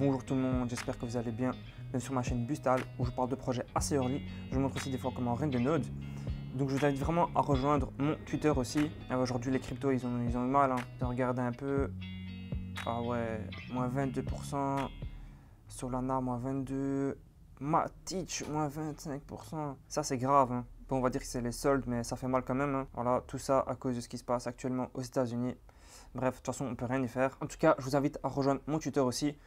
Bonjour tout le monde, j'espère que vous allez bien. Bienvenue sur ma chaîne Bustal où je parle de projets assez early. Je vous montre aussi des fois comment run de node. Donc je vous invite vraiment à rejoindre mon Twitter aussi. Aujourd'hui les cryptos ils ont eu mal. J'ai regardé un peu. Ah ouais, moins 22%. Solana, moins 22%. Matic, moins 25%. Ça c'est grave. Bon, on va dire que c'est les soldes, mais ça fait mal quand même. Voilà, tout ça à cause de ce qui se passe actuellement aux États-Unis. Bref, de toute façon, on peut rien y faire. En tout cas, je vous invite à rejoindre mon Twitter aussi.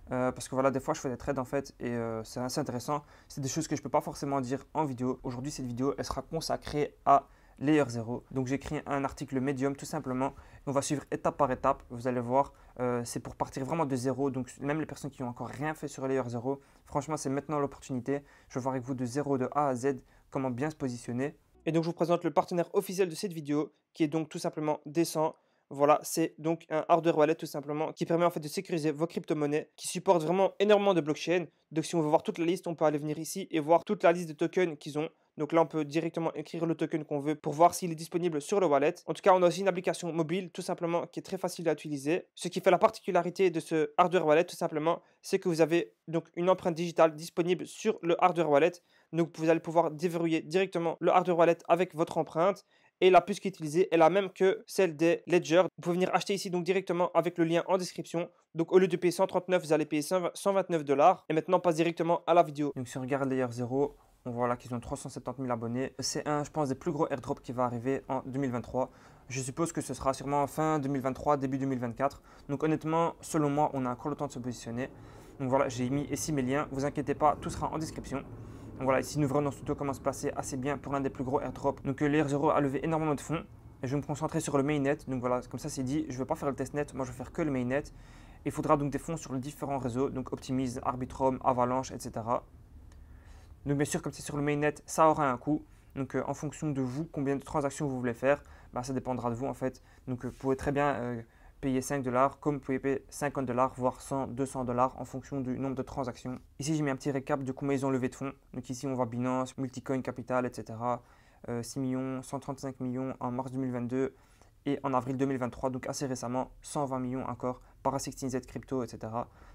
Parce que voilà, des fois je fais des trades en fait et c'est assez intéressant. C'est des choses que je ne peux pas forcément dire en vidéo. Aujourd'hui, cette vidéo, elle sera consacrée à Layer 0. Donc j'ai écrit un article Medium tout simplement. On va suivre étape par étape. Vous allez voir, c'est pour partir vraiment de zéro. Donc même les personnes qui n'ont encore rien fait sur Layer 0, franchement, c'est maintenant l'opportunité. Je vais voir avec vous de zéro, de A à Z, comment bien se positionner. Et donc je vous présente le partenaire officiel de cette vidéo qui est donc tout simplement Descent. Voilà, c'est donc un hardware wallet tout simplement qui permet en fait de sécuriser vos crypto-monnaies, qui supporte vraiment énormément de blockchains. Donc si on veut voir toute la liste, on peut aller venir ici et voir toute la liste de tokens qu'ils ont. Donc là, on peut directement écrire le token qu'on veut pour voir s'il est disponible sur le wallet. En tout cas, on a aussi une application mobile tout simplement qui est très facile à utiliser. Ce qui fait la particularité de ce hardware wallet tout simplement, c'est que vous avez donc une empreinte digitale disponible sur le hardware wallet. Donc vous allez pouvoir déverrouiller directement le hardware wallet avec votre empreinte. Et la puce qui est utilisée est la même que celle des Ledger. Vous pouvez venir acheter ici donc directement avec le lien en description. Donc au lieu de payer 139, vous allez payer 129 $. Et maintenant, on passe directement à la vidéo. Donc si on regarde Layer 0, on voit là qu'ils ont 370 000 abonnés. C'est un, je pense, des plus gros airdrops qui va arriver en 2023. Je suppose que ce sera sûrement fin 2023, début 2024. Donc honnêtement, selon moi, on a encore le temps de se positionner. Donc voilà, j'ai mis ici mes liens. Vous inquiétez pas, tout sera en description. Donc voilà, ici nous verrons dans ce tuto comment se placer assez bien pour l'un des plus gros airdrops. Donc Layer 0 a levé énormément de fonds. Et je vais me concentrer sur le mainnet. Donc voilà, comme ça c'est dit, je ne vais pas faire le testnet, moi je vais faire que le mainnet. Il faudra donc des fonds sur les différents réseaux, donc Optimise, Arbitrum, Avalanche, etc. Donc bien sûr, comme c'est sur le mainnet, ça aura un coût. Donc en fonction de vous, combien de transactions vous voulez faire, ça dépendra de vous en fait. Donc vous pouvez très bien payer 5 $, comme vous pouvez payer 50 $, voire 100, 200 $ en fonction du nombre de transactions. Ici, j'ai mis un petit récap de combien ils ont levé de fonds. Donc ici, on voit Binance, Multicoin Capital, etc. 6 millions, 135 millions en mars 2022 et en avril 2023, donc assez récemment, 120 millions encore, Para16z Crypto, etc.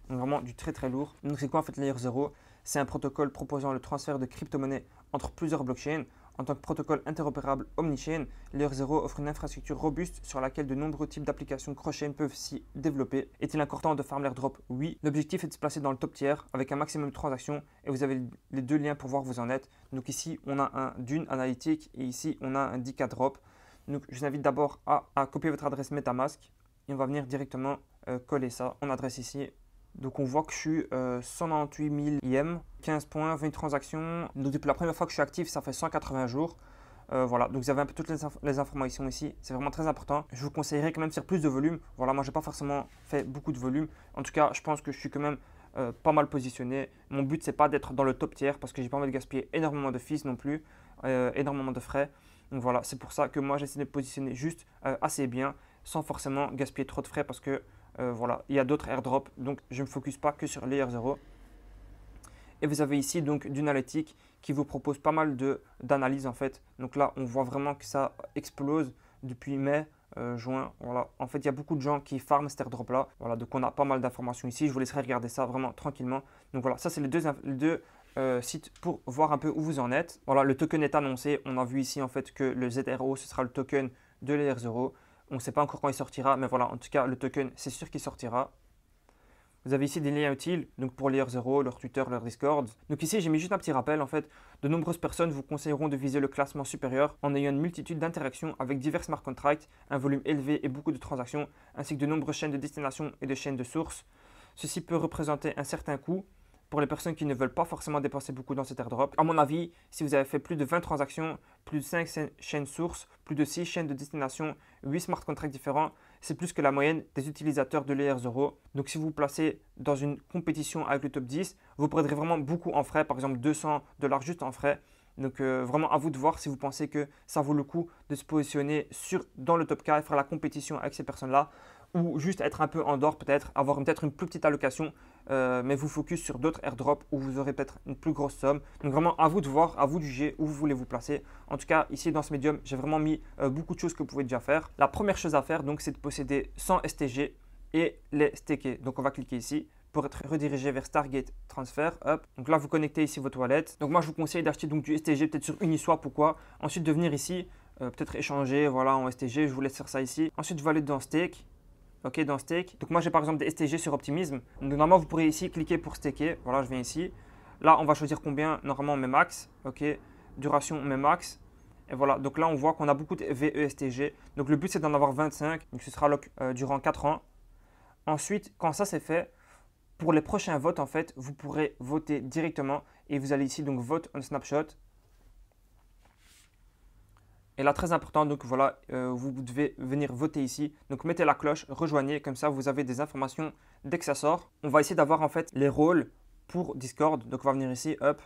Donc vraiment du très très lourd. Donc c'est quoi en fait Layer 0? C'est un protocole proposant le transfert de crypto-monnaies entre plusieurs blockchains. En tant que protocole interopérable omni-chain, Layer 0 offre une infrastructure robuste sur laquelle de nombreux types d'applications cross-chain peuvent s'y développer. Est-il important de farm l'airdrop? Oui. L'objectif est de se placer dans le top tier avec un maximum de transactions et vous avez les deux liens pour voir où vous en êtes. Donc ici, on a un Dune analytique et ici, on a un DK drop. Donc je vous invite d'abord à copier votre adresse MetaMask et on va venir directement coller ça. On adresse ici. Donc on voit que je suis 198 000 IM, 15 points, 20 transactions. Donc depuis la première fois que je suis actif, ça fait 180 jours. Voilà, donc vous avez un peu toutes les informations ici. C'est vraiment très important. Je vous conseillerais quand même de faire plus de volume. Voilà, moi j'ai pas forcément fait beaucoup de volume. En tout cas, je pense que je suis quand même pas mal positionné. Mon but c'est pas d'être dans le top tiers parce que j'ai pas envie de gaspiller énormément de fees non plus, énormément de frais. Donc voilà, c'est pour ça que moi j'essaie de me positionner juste assez bien sans forcément gaspiller trop de frais parce que voilà, il y a d'autres airdrops, donc je ne me focus pas que sur Layer 0. Et vous avez ici donc Dunalytic qui vous propose pas mal d'analyses en fait. Donc là, on voit vraiment que ça explose depuis mai, juin. Voilà. En fait, il y a beaucoup de gens qui farment cet airdrop là. Voilà, donc on a pas mal d'informations ici. Je vous laisserai regarder ça vraiment tranquillement. Donc voilà, ça c'est les deux sites pour voir un peu où vous en êtes. Voilà, le token est annoncé. On a vu ici en fait que le ZRO, ce sera le token de Layer 0. On ne sait pas encore quand il sortira, mais voilà, en tout cas, le token, c'est sûr qu'il sortira. Vous avez ici des liens utiles, donc pour Layer 0, leur Twitter, leur Discord. Donc ici, j'ai mis juste un petit rappel, en fait. De nombreuses personnes vous conseilleront de viser le classement supérieur en ayant une multitude d'interactions avec divers smart contracts, un volume élevé et beaucoup de transactions, ainsi que de nombreuses chaînes de destination et de chaînes de source. Ceci peut représenter un certain coût pour les personnes qui ne veulent pas forcément dépenser beaucoup dans cet airdrop. À mon avis, si vous avez fait plus de 20 transactions, plus de 5 chaînes sources, plus de 6 chaînes de destination, 8 smart contracts différents, c'est plus que la moyenne des utilisateurs de Layer 0. Donc si vous vous placez dans une compétition avec le top 10, vous perdrez vraiment beaucoup en frais, par exemple 200 $ juste en frais. Donc vraiment à vous de voir si vous pensez que ça vaut le coup de se positionner dans le top 4 et faire la compétition avec ces personnes-là, ou juste être un peu en dehors peut-être, avoir peut-être une plus petite allocation, mais vous focus sur d'autres airdrops où vous aurez peut-être une plus grosse somme. Donc vraiment à vous de voir, à vous de juger où vous voulez vous placer. En tout cas ici dans ce médium, j'ai vraiment mis beaucoup de choses que vous pouvez déjà faire. La première chose à faire donc c'est de posséder 100 STG et les staker. Donc on va cliquer ici. pour être redirigé vers Stargate Transfer. Hop. Donc là, vous connectez ici votre wallet. Donc moi, je vous conseille d'acheter donc du STG peut-être sur Uniswap ou quoi. Ensuite, de venir ici, peut-être échanger voilà, en STG. Je vous laisse faire ça ici. Ensuite, je vais aller dans Stake. Ok, dans Stake. Donc moi, j'ai par exemple des STG sur Optimism. Donc normalement, vous pourrez ici cliquer pour staker. Voilà, je viens ici. Là, on va choisir combien. Normalement, on met max. Ok, duration, on met max. Et voilà, donc là, on voit qu'on a beaucoup de VESTG. Donc le but, c'est d'en avoir 25. Donc ce sera durant 4 ans. Ensuite, quand ça c'est fait, pour les prochains votes, en fait, vous pourrez voter directement et vous allez ici, donc vote on snapshot. Et là, très important, donc voilà, vous devez venir voter ici. Donc mettez la cloche, rejoignez, comme ça vous avez des informations dès que ça sort. On va essayer d'avoir en fait les rôles pour Discord. Donc on va venir ici, hop.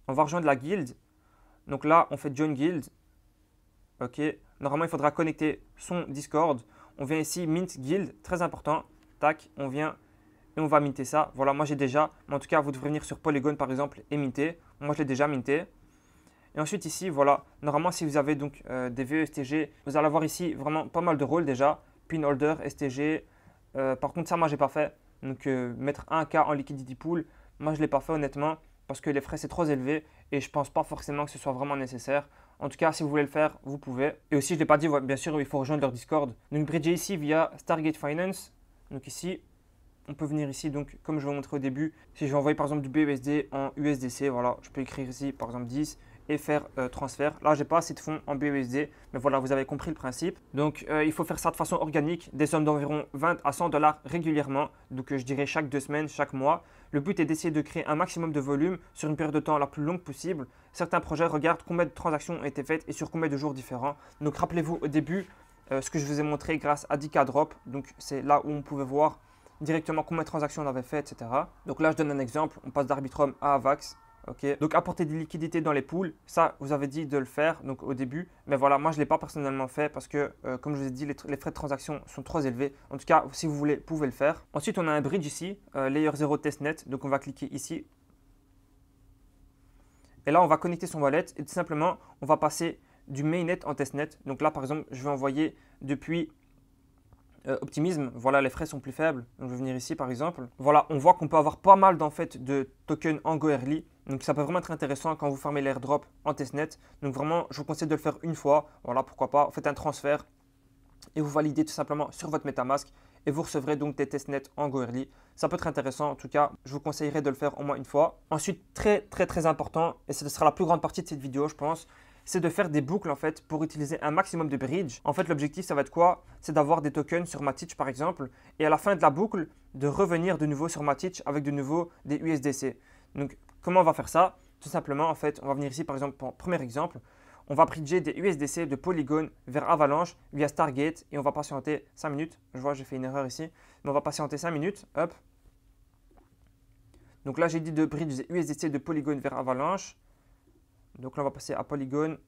On va rejoindre la guilde. Donc là, on fait join guild. Ok. Normalement, il faudra connecter son Discord. On vient ici, mint guild, très important. Tac, on vient et on va minter ça. Voilà, moi j'ai déjà, mais en tout cas, vous devrez venir sur Polygon par exemple et minter. Moi, je l'ai déjà minté. Et ensuite ici, voilà, normalement si vous avez donc des VESTG, vous allez avoir ici vraiment pas mal de rôles déjà. Pin holder, STG. Par contre, ça, moi, j'ai pas fait. Donc, mettre 1K en liquidity pool, moi, je ne l'ai pas fait honnêtement parce que les frais, c'est trop élevé et je pense pas forcément que ce soit vraiment nécessaire. En tout cas, si vous voulez le faire, vous pouvez. Et aussi, je ne l'ai pas dit, bien sûr, il faut rejoindre leur Discord. Donc, bridger ici via Stargate Finance. Donc ici, on peut venir ici, donc comme je vous ai montré au début, si je vais envoyer par exemple du BUSD en USDC, voilà, je peux écrire ici par exemple 10 et faire transfert. Là, j'ai pas assez de fonds en BUSD, mais voilà, vous avez compris le principe. Donc, il faut faire ça de façon organique, des sommes d'environ 20 à 100 dollars régulièrement. Donc, je dirais chaque 2 semaines, chaque mois. Le but est d'essayer de créer un maximum de volume sur une période de temps la plus longue possible. Certains projets regardent combien de transactions ont été faites et sur combien de jours différents. Donc, rappelez-vous au début ce que je vous ai montré grâce à 10K Drop. Donc, c'est là où on pouvait voir directement combien de transactions on avait fait, etc. Donc là, je donne un exemple. On passe d'Arbitrum à Avax. Okay. Donc apporter des liquidités dans les pools, ça vous avez dit de le faire donc au début, mais voilà, moi je ne l'ai pas personnellement fait parce que comme je vous ai dit, les frais de transaction sont trop élevés. En tout cas, si vous voulez, vous pouvez le faire. Ensuite, on a un bridge ici, Layer 0 Testnet, donc on va cliquer ici. Et là, on va connecter son wallet et tout simplement, on va passer du mainnet en testnet. Donc là, par exemple, je vais envoyer depuis Optimism, voilà, les frais sont plus faibles. Donc je vais venir ici par exemple. Voilà, on voit qu'on peut avoir pas mal de tokens en Go Early. Donc ça peut vraiment être intéressant quand vous farmez l'airdrop en testnet. Donc vraiment, je vous conseille de le faire une fois. Voilà, pourquoi pas. Faites un transfert et vous validez tout simplement sur votre MetaMask et vous recevrez donc des testnets en Go Early. Ça peut être intéressant. En tout cas, je vous conseillerais de le faire au moins une fois. Ensuite, très important, et ce sera la plus grande partie de cette vidéo, je pense, c'est de faire des boucles en fait pour utiliser un maximum de bridge. En fait, l'objectif, ça va être quoi? C'est d'avoir des tokens sur Matic par exemple et à la fin de la boucle, de revenir de nouveau sur Matic avec de nouveau des USDC. Donc, comment on va faire ça? Tout simplement, en fait, on va venir ici par exemple pour premier exemple. On va bridger des USDC de Polygon vers Avalanche via Stargate et on va patienter 5 minutes. Je vois, j'ai fait une erreur ici, mais on va patienter 5 minutes. Hop. Donc là, j'ai dit de bridge des USDC de Polygon vers Avalanche. Donc là, on va passer à Polygon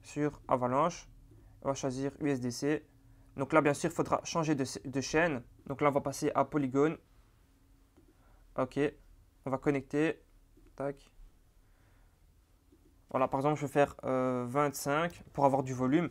sur Avalanche. On va choisir USDC. Donc là, bien sûr, il faudra changer de chaîne. Donc là, on va passer à Polygon. OK. On va connecter. Tac. Voilà, par exemple, je vais faire 25 pour avoir du volume.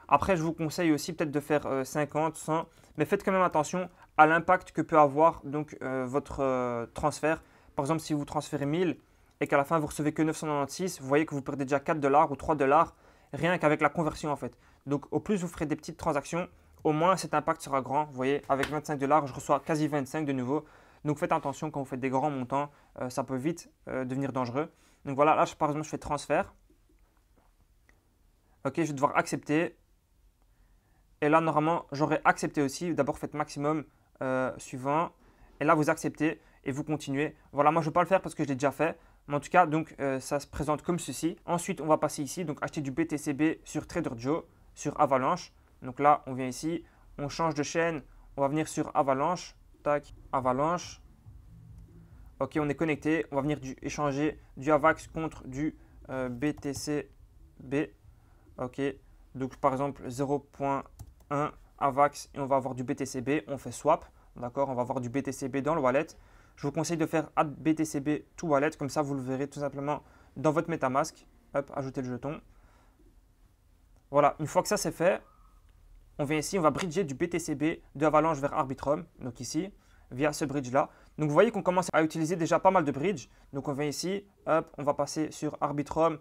Après, je vous conseille aussi peut-être de faire 50, 100. Mais faites quand même attention à l'impact que peut avoir donc, votre transfert. Par exemple, si vous transférez 1000 et qu'à la fin, vous recevez que 996, vous voyez que vous perdez déjà 4 dollars ou 3 dollars rien qu'avec la conversion en fait. Donc, au plus vous ferez des petites transactions, au moins cet impact sera grand. Vous voyez, avec 25 dollars, je reçois quasi 25 de nouveau. Donc, faites attention quand vous faites des grands montants, ça peut vite devenir dangereux. Donc, voilà, là, par exemple, je fais transfert. OK, je vais devoir accepter. Et là, normalement, j'aurais accepté aussi. D'abord, faites maximum suivant. Et là, vous acceptez et vous continuez. Voilà, moi, je ne vais pas le faire parce que je l'ai déjà fait. Mais en tout cas, donc, ça se présente comme ceci. Ensuite, on va passer ici. Donc, acheter du BTCB sur TraderJoe, sur Avalanche. Donc là, on vient ici. On change de chaîne. On va venir sur Avalanche. Tac, Avalanche. OK, on est connecté. On va venir échanger du AVAX contre du BTCB. OK, donc par exemple 0.1 AVAX et on va avoir du BTCB. On fait swap. D'accord, on va avoir du BTCB dans le wallet. Je vous conseille de faire add BTCB to wallet. Comme ça, vous le verrez tout simplement dans votre MetaMask. Hop, ajouter le jeton. Voilà, une fois que ça c'est fait, on vient ici, on va bridger du BTCB de Avalanche vers Arbitrum. Donc ici, via ce bridge-là. Donc vous voyez qu'on commence à utiliser déjà pas mal de bridges. Donc on vient ici, hop, on va passer sur Arbitrum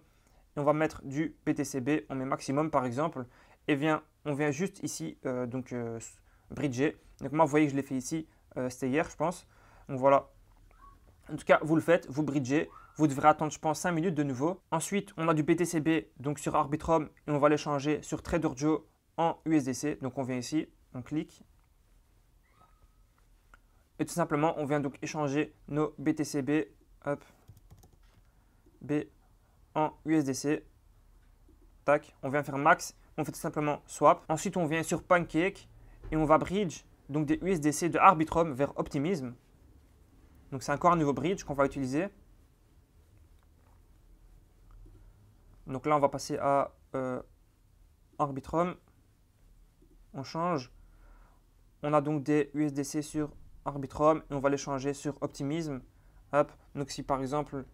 et on va mettre du BTCB, on met maximum par exemple. Et on vient juste ici, bridger. Donc moi, vous voyez que je l'ai fait ici, c'était hier je pense. Donc voilà. En tout cas, vous le faites, vous bridgez. Vous devrez attendre, je pense, 5 minutes de nouveau. Ensuite, on a du BTCB donc sur Arbitrum et on va l'échanger sur TraderJoe en USDC. Donc on vient ici, on clique. Et tout simplement, on vient donc échanger nos BTCB hop, B en USDC. Tac, on vient faire max. On fait tout simplement swap. Ensuite, on vient sur Pancake et on va bridge donc des USDC de Arbitrum vers Optimism. Donc c'est encore un nouveau bridge qu'on va utiliser. Donc là, on va passer à Arbitrum. On change. On a donc des USDC sur Arbitrum et on va les changer sur Optimism. Hop. Donc si par exemple,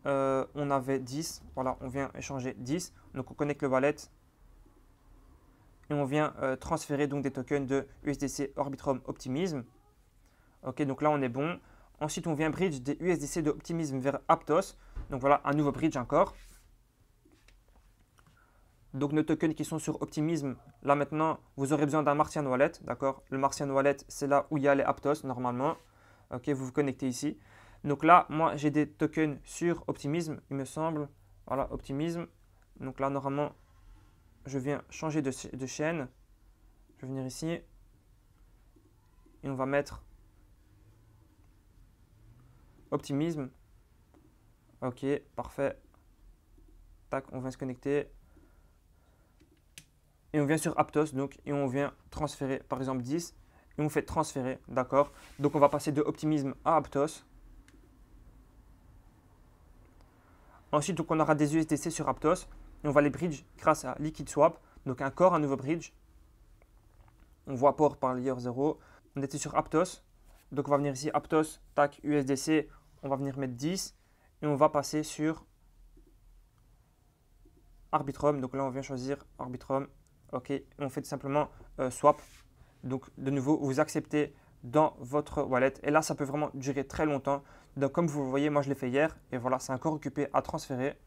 on avait 10, voilà, on vient échanger 10. Donc on connecte le wallet et on vient transférer donc des tokens de USDC Arbitrum Optimism. Ok, donc là on est bon. Ensuite, on vient bridge des USDC de Optimism vers Aptos. Donc voilà, un nouveau bridge encore. Donc nos tokens qui sont sur Optimism, là maintenant, vous aurez besoin d'un Martian Wallet, d'accord? Le Martian Wallet, c'est là où il y a les Aptos normalement. Ok, vous vous connectez ici. Donc là, moi, j'ai des tokens sur Optimism, il me semble. Voilà, Optimism. Donc là, normalement, je viens changer de chaîne. Je vais venir ici. Et on va mettre Optimism. Ok, parfait. Tac, on vient se connecter. Et on vient sur Aptos, donc, et on vient transférer, par exemple, 10. Et on fait transférer, d'accord? Donc, on va passer de Optimism à Aptos. Ensuite, donc, on aura des USDC sur Aptos. Et on va les bridge grâce à Liquid Swap. Donc, encore un nouveau bridge. On voit port par layer 0. On était sur Aptos. Donc, on va venir ici, Aptos, tac, USDC. On va venir mettre 10. Et on va passer sur Arbitrum. Donc là, on vient choisir Arbitrum. OK, on fait tout simplement swap. Donc de nouveau, vous acceptez dans votre wallet. Et là, ça peut vraiment durer très longtemps. Donc comme vous le voyez, moi je l'ai fait hier. Et voilà, c'est encore occupé à transférer.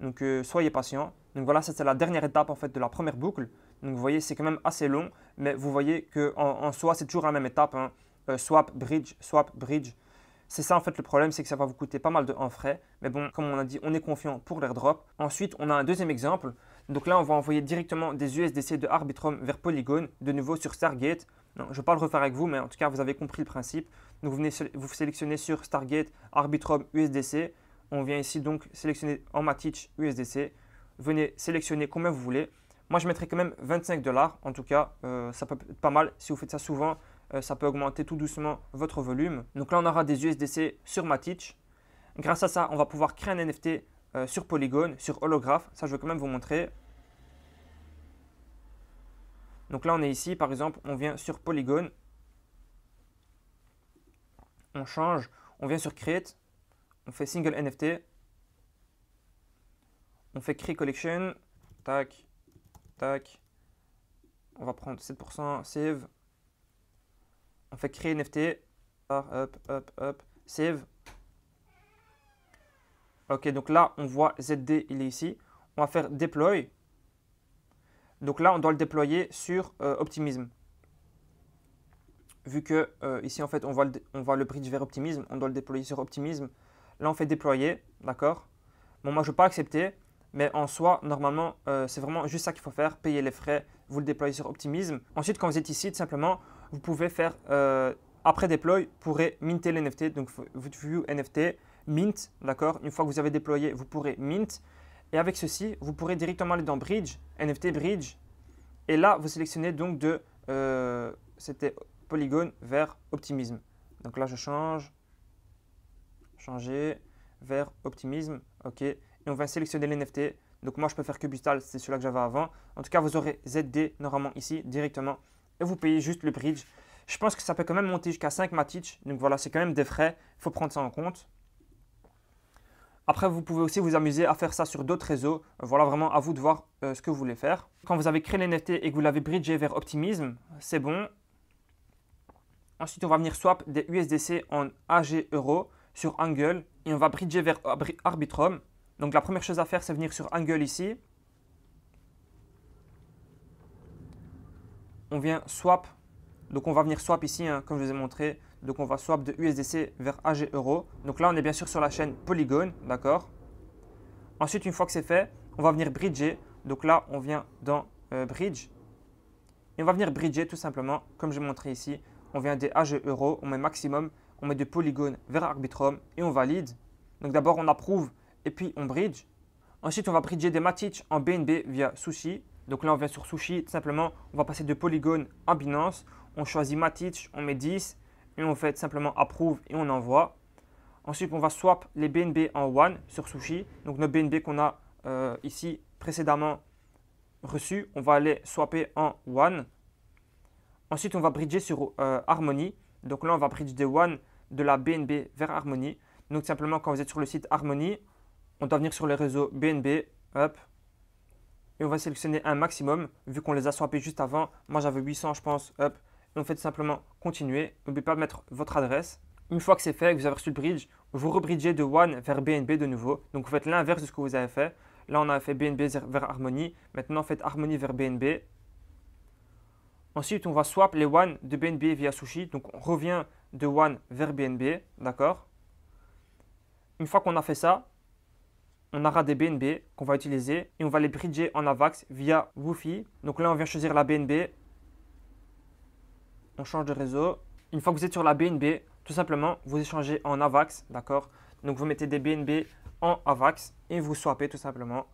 Donc soyez patient. Donc voilà, ça c'est la dernière étape en fait de la première boucle. Donc vous voyez, c'est quand même assez long. Mais vous voyez qu'en soi, c'est toujours la même étape. Hein. Swap, bridge, swap, bridge. C'est ça en fait le problème, c'est que ça va vous coûter pas mal en frais. Mais bon, comme on a dit, on est confiant pour l'airdrop. Ensuite, on a un deuxième exemple. Donc là, on va envoyer directement des USDC de Arbitrum vers Polygon, de nouveau sur Stargate. Non, je ne vais pas le refaire avec vous, mais en tout cas, vous avez compris le principe. Donc vous sélectionnez sur Stargate, Arbitrum, USDC. On vient ici donc sélectionner en Matic USDC. Venez sélectionner combien vous voulez. Moi, je mettrai quand même 25 $. En tout cas, ça peut être pas mal. Si vous faites ça souvent, ça peut augmenter tout doucement votre volume. Donc là, on aura des USDC sur Matic. Grâce à ça, on va pouvoir créer un NFT sur Polygon, sur Holograph. Ça, je vais quand même vous montrer. Donc là, on est ici, par exemple, on vient sur Polygon. On change, on vient sur Create. On fait Single NFT. On fait Create Collection. Tac, tac. On va prendre 7%, Save. On fait créer NFT, hop, hop, hop, save. Ok, donc là, on voit ZD, il est ici. On va faire deploy. Donc là, on doit le déployer sur Optimism. Vu que ici, en fait, on voit le bridge vers Optimism, on doit le déployer sur Optimism. Là, on fait déployer, d'accord? Bon, moi, je ne veux pas accepter, mais en soi, normalement, c'est vraiment juste ça qu'il faut faire, payer les frais, vous le déployez sur Optimism. Ensuite, quand vous êtes ici, tout simplement, vous pouvez faire, après deploy, vous pourrez minter les NFT, donc view NFT, mint, d'accord? Une fois que vous avez déployé, vous pourrez mint. Et avec ceci, vous pourrez directement aller dans Bridge, NFT Bridge. Et là, vous sélectionnez donc de, c'était Polygon vers Optimism. Donc là, je change, changer vers Optimism, ok. Et on va sélectionner les NFT. Donc moi, je peux faire que Bustal, c'est celui-là que j'avais avant. En tout cas, vous aurez ZD normalement ici, directement. Et vous payez juste le bridge. Je pense que ça peut quand même monter jusqu'à 5 Matic. Donc voilà, c'est quand même des frais. Il faut prendre ça en compte. Après, vous pouvez aussi vous amuser à faire ça sur d'autres réseaux. Voilà, vraiment à vous de voir ce que vous voulez faire. Quand vous avez créé l'NFT et que vous l'avez bridgé vers Optimism, c'est bon. Ensuite, on va venir swap des USDC en AG euros sur Angle et on va bridger vers Arbitrum. Donc la première chose à faire, c'est venir sur Angle ici. On vient swap. Donc on va venir swap ici, hein, comme je vous ai montré. Donc on va swap de USDC vers AG euros. Donc là, on est bien sûr sur la chaîne Polygon, d'accord. Ensuite, une fois que c'est fait, on va venir bridger. Donc là, on vient dans Bridge. Et on va venir bridger tout simplement, comme j'ai montré ici. On vient des AG euros, on met maximum, on met de Polygon vers Arbitrum et on valide. Donc d'abord, on approuve et puis on bridge. Ensuite, on va bridger des Matic en BNB via Sushi. Donc là, on vient sur Sushi, tout simplement, on va passer de Polygon à Binance. On choisit Matic, on met 10 et on fait simplement approuve et on envoie. Ensuite, on va swap les BNB en One sur Sushi. Donc nos BNB qu'on a ici précédemment reçus, on va les swapper en One. Ensuite, on va bridger sur Harmony. Donc là, on va bridger des One de la BNB vers Harmony. Donc simplement, quand vous êtes sur le site Harmony, on doit venir sur le réseau BNB, hop, et on va sélectionner un maximum, vu qu'on les a swappés juste avant. Moi, j'avais 800, je pense, hop. Et on fait tout simplement continuer. N'oubliez pas de mettre votre adresse. Une fois que c'est fait, que vous avez reçu le bridge, vous rebridgez de One vers BNB de nouveau. Donc vous faites l'inverse de ce que vous avez fait. Là, on a fait BNB vers Harmony. Maintenant, faites Harmony vers BNB. Ensuite, on va swap les One de BNB via Sushi. Donc on revient de One vers BNB, d'accord. Une fois qu'on a fait ça, on aura des BNB qu'on va utiliser et on va les bridger en AVAX via Woofy. Donc là, on vient choisir la BNB. On change de réseau. Une fois que vous êtes sur la BNB, tout simplement, vous échangez en AVAX, d'accord. Donc vous mettez des BNB en AVAX et vous swappez tout simplement.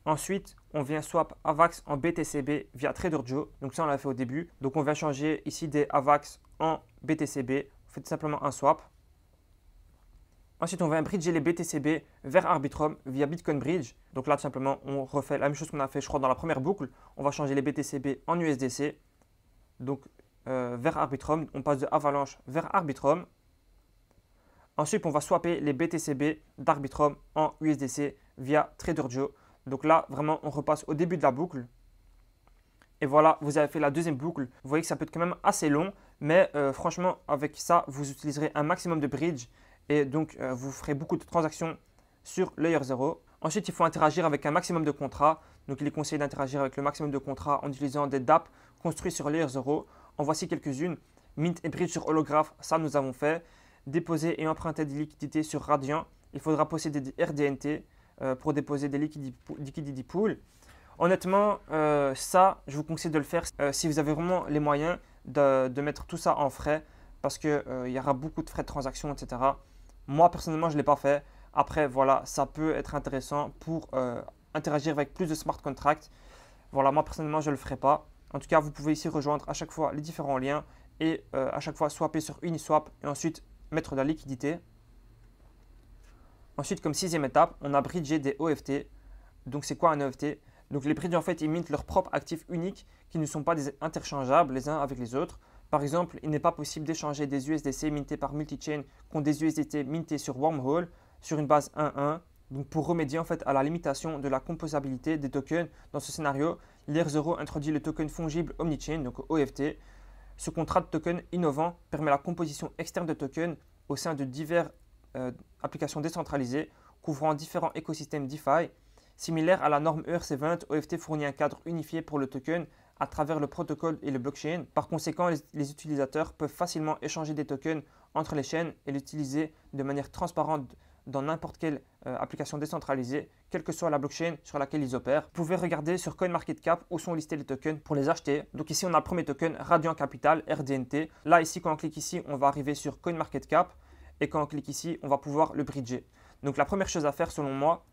Ensuite, on vient swap AVAX en BTCB via TraderJoe. Donc ça, on l'a fait au début. Donc on vient changer ici des AVAX en BTCB. Vous faites simplement un swap. Ensuite, on vient bridger les BTCB vers Arbitrum via Bitcoin Bridge. Donc là, tout simplement, on refait la même chose qu'on a fait, je crois, dans la première boucle. On va changer les BTCB en USDC. Donc vers Arbitrum, on passe de Avalanche vers Arbitrum. Ensuite, on va swapper les BTCB d'Arbitrum en USDC via TraderJoe. Donc là, vraiment, on repasse au début de la boucle. Et voilà, vous avez fait la deuxième boucle. Vous voyez que ça peut être quand même assez long, mais franchement, avec ça, vous utiliserez un maximum de bridge et donc vous ferez beaucoup de transactions sur Layer 0. Ensuite, il faut interagir avec un maximum de contrats. Donc, il est conseillé d'interagir avec le maximum de contrats en utilisant des dApps construits sur Layer 0. En voici quelques-unes. Mint et bridge sur holographe, ça nous avons fait. Déposer et emprunter des liquidités sur Radiant. Il faudra posséder des RDNT pour déposer des liquidity pools. Honnêtement, ça, je vous conseille de le faire si vous avez vraiment les moyens de mettre tout ça en frais parce qu'il y aura beaucoup de frais de transaction, etc. Moi, personnellement, je ne l'ai pas fait. Après, voilà, ça peut être intéressant pour interagir avec plus de smart contracts. Voilà, moi, personnellement, je ne le ferai pas. En tout cas, vous pouvez ici rejoindre à chaque fois les différents liens et à chaque fois swapper sur Uniswap et ensuite mettre de la liquidité. Ensuite, comme sixième étape, on a bridgé des OFT. Donc, c'est quoi un OFT? Donc, les bridges, en fait, ils mintent leurs propres actifs uniques qui ne sont pas interchangeables les uns avec les autres. Par exemple, il n'est pas possible d'échanger des USDC mintés par multi-chain contre des USDT mintés sur Wormhole sur une base 1.1. Donc, pour remédier en fait à la limitation de la composabilité des tokens dans ce scénario, Layer 0 introduit le token fongible Omnichain, donc OFT. Ce contrat de token innovant permet la composition externe de tokens au sein de diverses applications décentralisées couvrant différents écosystèmes DeFi. Similaire à la norme ERC20, OFT fournit un cadre unifié pour le token à travers le protocole et le blockchain. Par conséquent, les utilisateurs peuvent facilement échanger des tokens entre les chaînes et l'utiliser de manière transparente dans n'importe quelle application décentralisée, quelle que soit la blockchain sur laquelle ils opèrent. Vous pouvez regarder sur CoinMarketCap où sont listés les tokens pour les acheter. Donc ici, on a le premier token, Radiant Capital, RDNT. Là, ici, quand on clique ici, on va arriver sur CoinMarketCap et quand on clique ici, on va pouvoir le bridger. Donc la première chose à faire selon moi,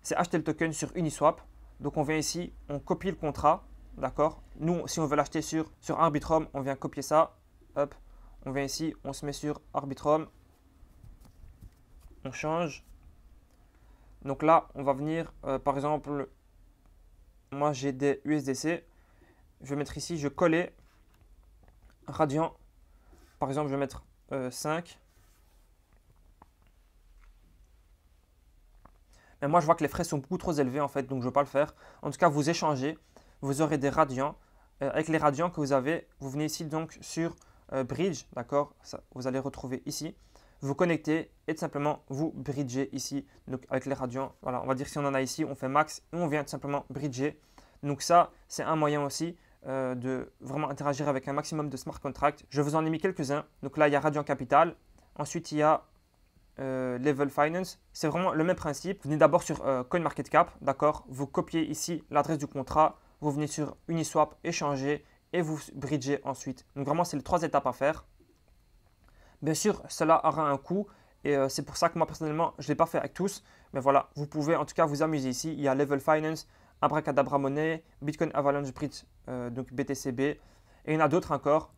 c'est acheter le token sur Uniswap. Donc on vient ici, on copie le contrat, d'accord. Nous, si on veut l'acheter sur Arbitrum, on vient copier ça, hop. On vient ici, on se met sur Arbitrum, on change. Donc là, on va venir, par exemple, moi j'ai des USDC, je vais mettre ici, je vais coller Radiant, par exemple, je vais mettre 5. Mais moi, je vois que les frais sont beaucoup trop élevés en fait, donc je ne veux pas le faire. En tout cas, vous échangez, vous aurez des radians. Avec les radians que vous avez, vous venez ici donc sur bridge, d'accord, vous allez retrouver ici. Vous connectez et tout simplement vous bridgez ici, donc avec les radians. Voilà, on va dire si on en a ici, on fait max et on vient tout simplement bridger. Donc ça, c'est un moyen aussi de vraiment interagir avec un maximum de smart contracts. Je vous en ai mis quelques-uns. Donc là, il y a Radiant Capital. Ensuite, il y a Level Finance. C'est vraiment le même principe. Vous venez d'abord sur CoinMarketCap, d'accord. Vous copiez ici l'adresse du contrat. Vous venez sur Uniswap, échanger et vous bridgez ensuite. Donc vraiment, c'est les 3 étapes à faire. Bien sûr, cela aura un coût et c'est pour ça que moi personnellement, je ne l'ai pas fait avec tous. Mais voilà, vous pouvez en tout cas vous amuser ici. Il y a Level Finance, Abracadabra Money, Bitcoin Avalanche Bridge, donc BTCB. Et il y en a d'autres encore,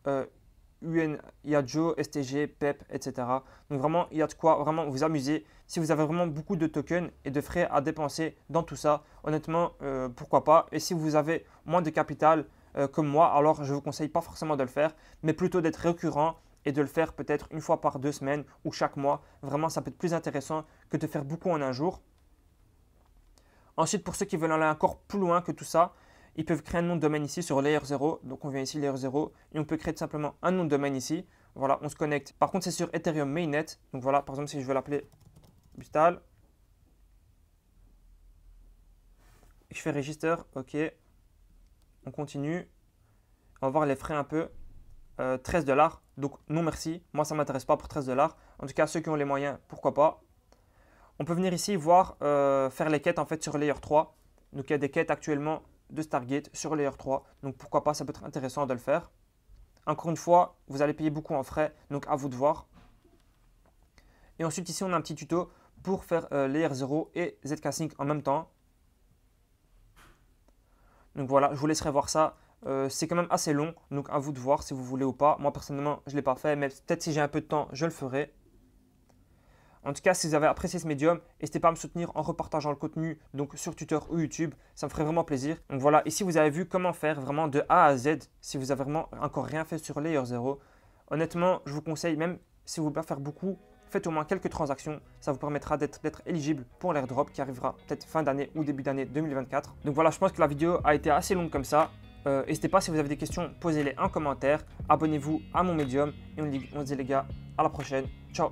il y a Joe, STG, PEP, etc. Donc vraiment, il y a de quoi vraiment vous amuser. Si vous avez vraiment beaucoup de tokens et de frais à dépenser dans tout ça, honnêtement, pourquoi pas. Et si vous avez moins de capital comme moi, alors je ne vous conseille pas forcément de le faire, mais plutôt d'être récurrent et de le faire peut-être une fois par 2 semaines ou chaque mois. Vraiment, ça peut être plus intéressant que de faire beaucoup en un jour. Ensuite, pour ceux qui veulent aller encore plus loin que tout ça, ils peuvent créer un nom de domaine ici sur Layer 0. Donc, on vient ici Layer 0 et on peut créer tout simplement un nom de domaine ici. Voilà, on se connecte. Par contre, c'est sur Ethereum Mainnet. Donc, voilà, par exemple, si je veux l'appeler Bustal, je fais Register. OK. On continue. On va voir les frais un peu. 13 $. Donc, non merci. Moi, ça ne m'intéresse pas pour 13 $. En tout cas, ceux qui ont les moyens, pourquoi pas. On peut venir ici voir faire les quêtes en fait sur Layer 3. Donc il y a des quêtes actuellement de Stargate sur Layer 3. Donc pourquoi pas, ça peut être intéressant de le faire. Encore une fois, vous allez payer beaucoup en frais, donc à vous de voir. Et ensuite ici on a un petit tuto pour faire Layer 0 et ZK-Sync en même temps. Donc voilà, je vous laisserai voir ça. C'est quand même assez long, donc à vous de voir si vous voulez ou pas. Moi personnellement, je ne l'ai pas fait, mais peut-être si j'ai un peu de temps, je le ferai. En tout cas, si vous avez apprécié ce médium, n'hésitez pas à me soutenir en repartageant le contenu donc sur Twitter ou YouTube. Ça me ferait vraiment plaisir. Donc voilà, ici vous avez vu comment faire vraiment de A à Z si vous avez vraiment encore rien fait sur Layer 0. Honnêtement, je vous conseille, même si vous ne voulez pas faire beaucoup, faites au moins quelques transactions. Ça vous permettra d'être éligible pour l'airdrop qui arrivera peut-être fin d'année ou début d'année 2024. Donc voilà, je pense que la vidéo a été assez longue comme ça. N'hésitez pas si vous avez des questions, posez-les en commentaire. Abonnez-vous à mon médium et on se dit les gars, à la prochaine. Ciao.